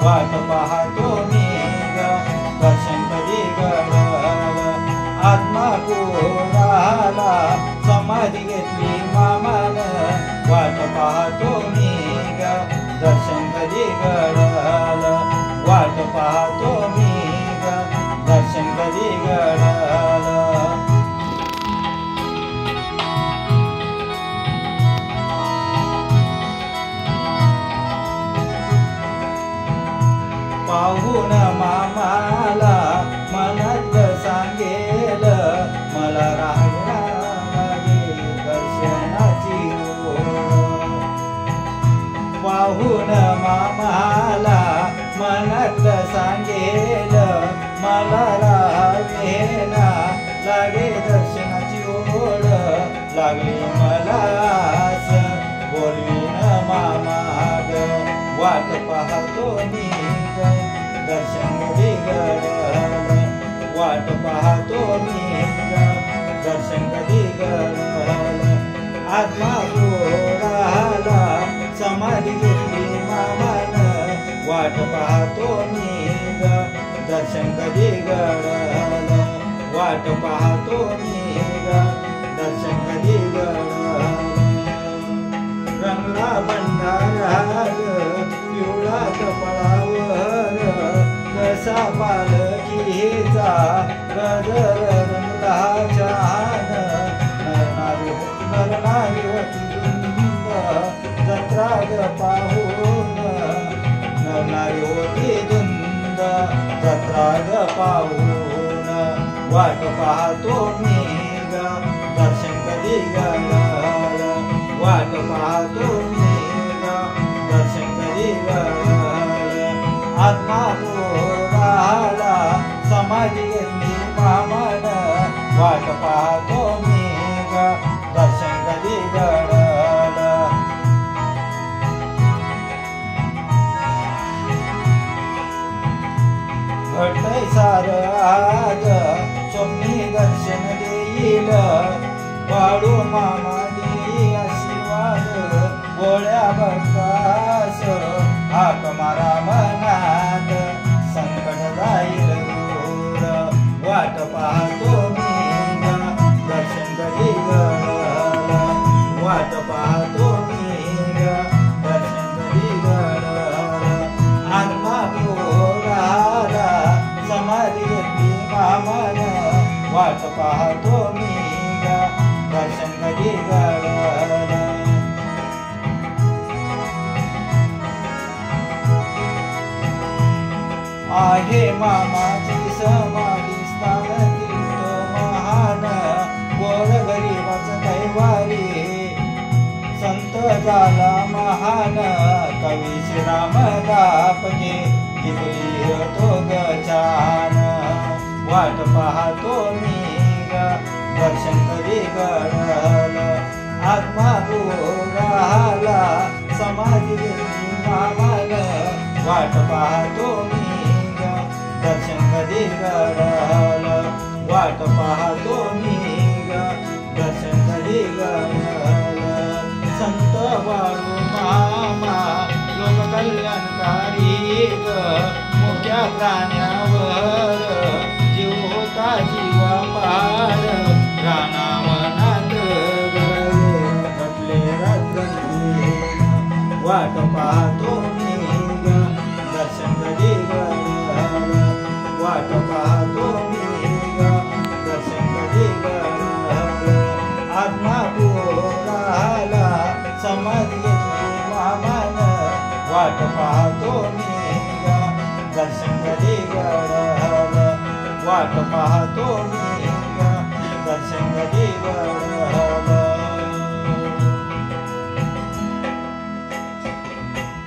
वाट पाहतो मी ग दर्शन कधी घडल आत्मा पुराला समाधी घेतली मामान वाट पाहतो मी ग दर्शन कधी घडल वाट पाहतो मी ग दर्शन कधी घडल पाहून मामाला मनात सांगेल मला राहणारी दर्शनाची ओढ पाहून मामाला मनात सांगेल मला राहवेना लागे दर्शनाची ओढ लागली मला आस बोलवीन मामाग वाट पाहतो मी दर्शन कधी घडल वाट पाहतो मी दर्शन कधी घडल आत्मा पुराला समाधी घेतली मामान वाट पाहतो मी दर्शन कधी घडल वाट पाहतो मी दर्शन कधी घडल रंगला भंडारा पिवळा कपाळावर कसा पालखीचा गजर रंगला छान नरनारी होती धुंद जत्रा ग पाहून नरनारी होती धुंद जत्रा ग पाहून वाट पाहतो मी ग दर्शन कधी घडल वाट पाहतो मी ग दर्शन कधी घडल आत्मा पुराला समाधी घेतली मामान वाट पाहतो मी ग दर्शन कधी घडल घडलंय सार आज स्वप्नी दर्शन देईल वाढू मामा देई आशीर्वाद गोळ्या भक्तास हाक मारा मनात संकट जाईल दूर वाट पाहतो मी दर्शन कधी घडल वाट पाहतो मी दर्शन कधी घडल आत्मा पुराला समाधी घेतली मामान वाट पाहतो मी दर्शन कधी घडल आहे मामाची समाधी स्थान तीर्थ महान गोर गरीबाचं कैवारी संत झाला महान कवी श्रीराम दापके टिकली तो गजान वाट पाहतो मी दर्शन कधी घडल आत्मा पुराला समाधी घेतली मामान वाट पाहतो मी दर्शन कधी घडल वाट पाहतो मी दर्शन कधी घडल संत वाळू मामा लोककल्याणकारी मोठ्या प्राण्यावर जीव होता जीवा पार रानावनात घडले रात्रंदिन वाट पाहतो मी दर्शन कधी घडल वाट पाहतो मी दर्शन कधी घडल आत्मा पुराला समाधी घेतली मामान वाट पाहतो मी दर्शन कधी घडल वाट पाहतो मी